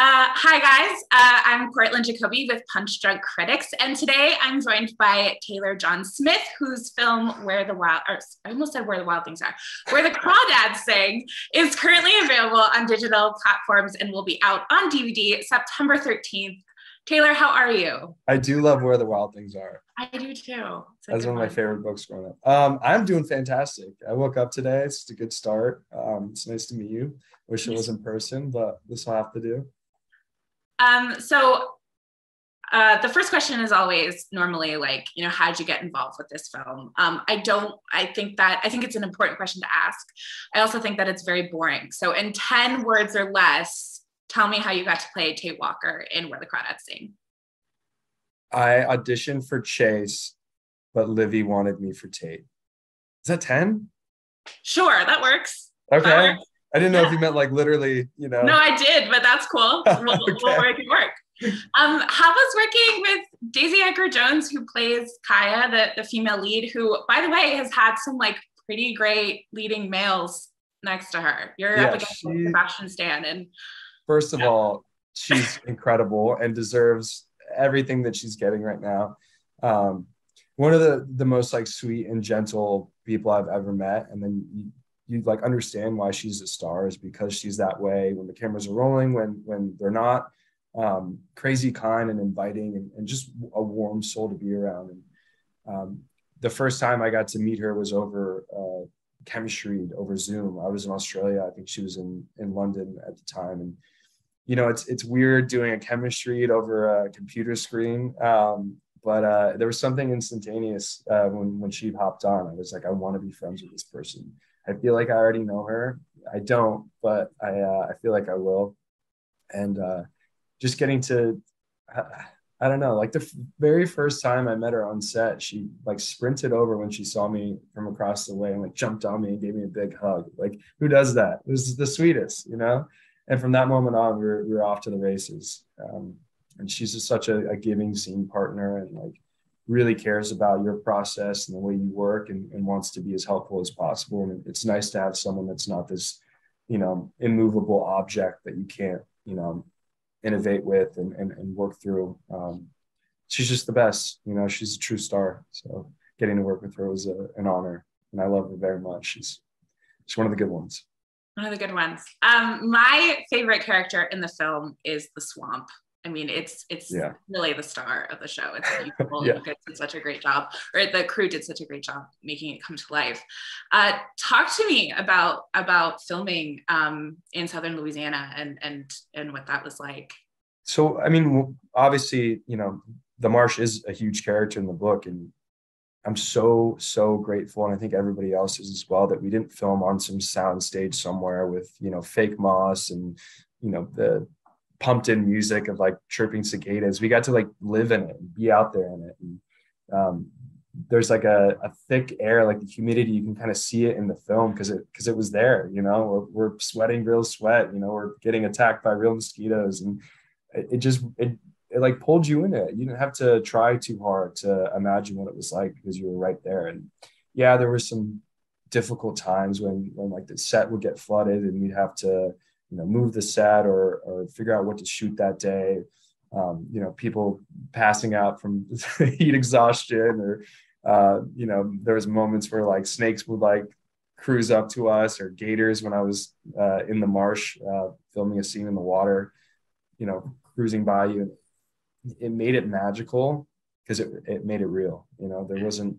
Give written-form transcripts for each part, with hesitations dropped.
Hi guys, I'm Cortland Jacoby with Punch Drunk Critics, and today I'm joined by Taylor John Smith, whose film Where the Wild, or I almost said Where the Wild Things Are, Where the Crawdads Sing, is currently available on digital platforms and will be out on DVD September 13th. Taylor, how are you? I do love Where the Wild Things Are. I do too. That's one of my favorite books growing up. I'm doing fantastic. I woke up today. It's a good start. It's nice to meet you. Wish it was in person, but this will have to do. The first question is always normally like, how'd you get involved with this film? I think it's an important question to ask. I also think that it's very boring. So in 10 words or less, tell me how you got to play Tate Walker in Where the Crawdads Sing. I auditioned for Chase, but Livy wanted me for Tate. Is that 10? Sure, that works. Okay. That works. I didn't know if you meant like literally, No, I did, but that's cool. We'll make it work. How was working with Daisy Edgar-Jones, who plays Kaya, the female lead, who, by the way, has had some like pretty great leading males next to her. You're up against Sebastian Stan. And first of all, she's incredible and deserves everything that she's getting right now. One of the most like sweet and gentle people I've ever met. And then you like understand why she's a star is because she's that way when the cameras are rolling, when they're not, crazy, kind and inviting and just a warm soul to be around. And the first time I got to meet her was over chemistry over Zoom. I was in Australia. I think she was in London at the time. And, it's weird doing a chemistry over a computer screen. But there was something instantaneous when she hopped on. I was like, I want to be friends with this person. I feel like I already know her. I don't, but I feel like I will. And just getting to, I don't know, like the very first time I met her on set, she like sprinted over when she saw me from across the way and like jumped on me and gave me a big hug. Like, who does that? It was the sweetest, And from that moment on, we were off to the races. And she's just such a giving scene partner and like really cares about your process and the way you work and wants to be as helpful as possible. And it's nice to have someone that's not this, immovable object that you can't, innovate with and work through. She's just the best, she's a true star. So getting to work with her was an honor and I love her very much. She's one of the good ones. One of the good ones. My favorite character in the film is the swamp. I mean, it's really the star of the show. It's beautiful. You guys did such a great job, or the crew did such a great job making it come to life. Talk to me about filming in Southern Louisiana and what that was like. So, I mean, obviously, the Marsh is a huge character in the book, and I'm so grateful, and I think everybody else is as well, that we didn't film on some sound stage somewhere with fake moss and the pumped in music of like chirping cicadas. We got to like live in it and be out there in it. And there's like a thick air, like the humidity, you can kind of see it in the film because it was there, we're sweating real sweat, we're getting attacked by real mosquitoes. And it like pulled you in it. You didn't have to try too hard to imagine what it was like because you were right there. And yeah, there were some difficult times when like the set would get flooded and we'd have to move the set or figure out what to shoot that day. People passing out from heat exhaustion or, there was moments where like snakes would like cruise up to us or gators when I was in the marsh filming a scene in the water, cruising by you. It made it magical because it made it real. There wasn't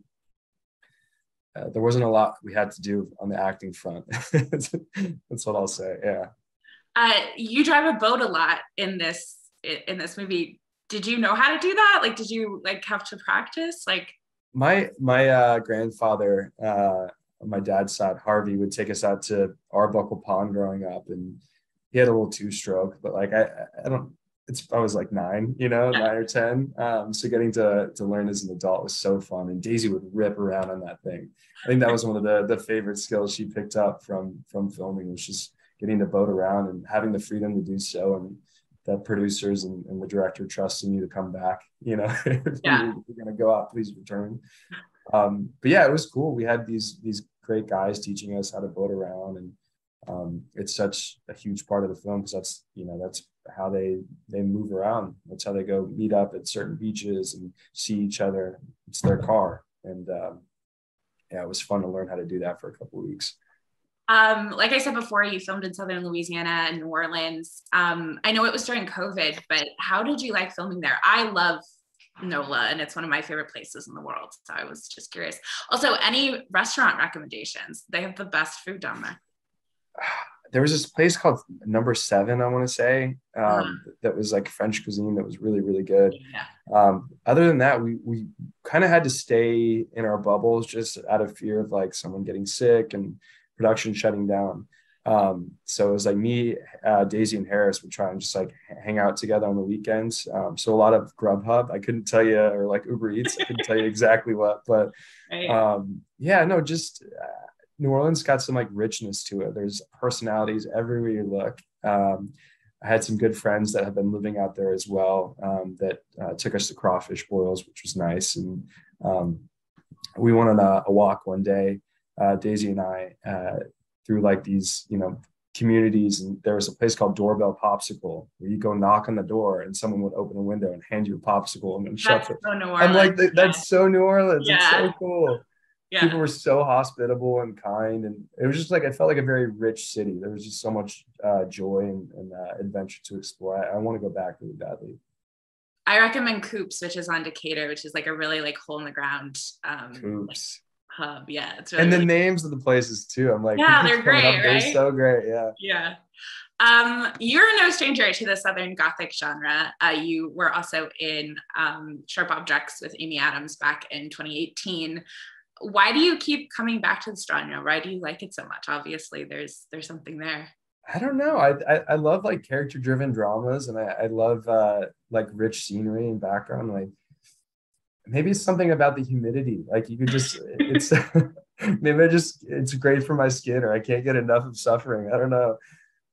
a lot we had to do on the acting front. That's what I'll say. Yeah. You drive a boat a lot in this movie. Did you know how to do that? Like, did you like have to practice? Like, my grandfather, on my dad's side, Harvey, would take us out to Arbuckle Pond growing up, and he had a little two-stroke, but like I was like 9 or 10. So getting to learn as an adult was so fun, and Daisy would rip around on that thing. I think that was one of the favorite skills she picked up from filming, was just getting the boat around and having the freedom to do so, and the producers and the director trusting you to come back, if you're going to go out, please return. But yeah, it was cool. We had these great guys teaching us how to boat around, and it's such a huge part of the film because that's how they move around. That's how they go meet up at certain beaches and see each other. It's their car. And yeah, it was fun to learn how to do that for a couple of weeks. Like I said before, you filmed in Southern Louisiana and New Orleans. I know it was during COVID, but how did you like filming there? I love NOLA, and it's one of my favorite places in the world. So I was just curious. Also, any restaurant recommendations? They have the best food down there. There was this place called Number 7, I want to say, that was like French cuisine that was really, really good. Yeah. Other than that, we kind of had to stay in our bubbles just out of fear of like someone getting sick and production shutting down. So it was like me, Daisy, and Harris would try and just like hang out together on the weekends. So a lot of Grubhub. I couldn't tell you, or like Uber Eats. I couldn't tell you exactly what, but yeah, no, just New Orleans got some like richness to it. There's personalities everywhere you look. I had some good friends that have been living out there as well, that took us to crawfish boils, which was nice. And we went on a walk one day, Daisy and I, through like these, communities. And there was a place called Doorbell Popsicle where you go knock on the door and someone would open a window and hand you a popsicle and then shut it. So New Orleans. I'm like, that's so New Orleans. Yeah. It's so cool. Yeah. People were so hospitable and kind, and it was just like, it felt like a very rich city. There was just so much joy and adventure to explore. I want to go back really badly. I recommend Coops, which is on Decatur, which is like a really like hole in the ground Coops hub. Yeah, it's really, and the really names of the places too. I'm like, yeah, they're great, right? They're so great. Yeah. Yeah. You're no stranger to the Southern Gothic genre. You were also in Sharp Objects with Amy Adams back in 2018. Why do you keep coming back to this genre? Why do you like it so much? Obviously, there's something there. I don't know. I love like character driven dramas, and I love like rich scenery and background. Like maybe it's something about the humidity. Like you could just it's maybe it's great for my skin, or I can't get enough of suffering. I don't know.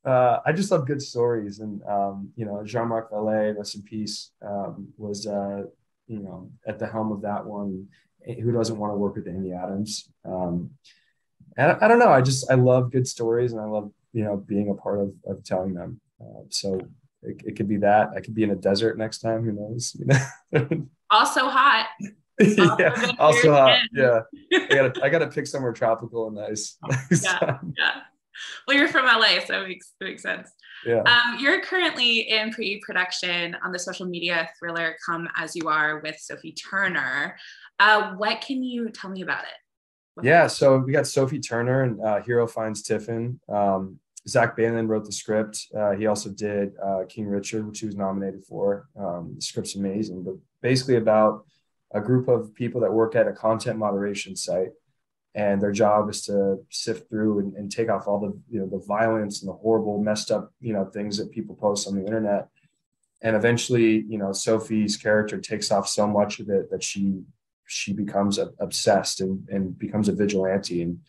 I just love good stories, and Jean-Marc Vallée, rest in peace, was at the helm of that one. Who doesn't want to work with Amy Adams? And I don't know. I love good stories, and I love being a part of telling them. So it could be that. I could be in a desert next time. Who knows? Also hot. Yeah. Also hot. Yeah. I gotta pick somewhere tropical and nice. Yeah. Well, you're from LA, so it makes sense. Yeah. You're currently in pre-production on the social media thriller Come As You Are with Sophie Turner. What can you tell me about it? Yeah, so we got Sophie Turner and Hero Finds Tiffin. Zach Balin wrote the script. He also did King Richard, which he was nominated for. The script's amazing, but basically about a group of people that work at a content moderation site, and their job is to sift through and take off all the the violence and the horrible, messed up things that people post on the internet. And eventually, Sophie's character takes off so much of it that she becomes obsessed and becomes a vigilante. And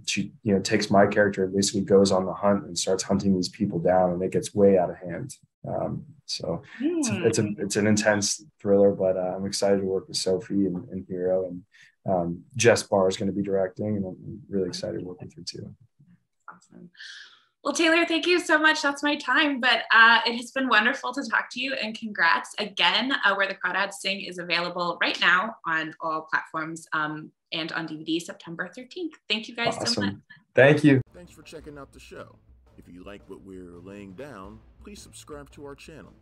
she takes my character and basically goes on the hunt and starts hunting these people down, and it gets way out of hand. So it's an intense thriller, but I'm excited to work with Sophie and Hero, and Jess Barr is going to be directing, and I'm really excited to work with her too. Awesome. Well, Taylor, thank you so much. That's my time, but it has been wonderful to talk to you, and congrats again. Where the Crawdads Sing is available right now on all platforms and on DVD September 13th. Thank you guys so much. Thank you. Thanks for checking out the show. If you like what we're laying down, please subscribe to our channel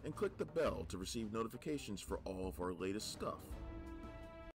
and click the bell to receive notifications for all of our latest stuff.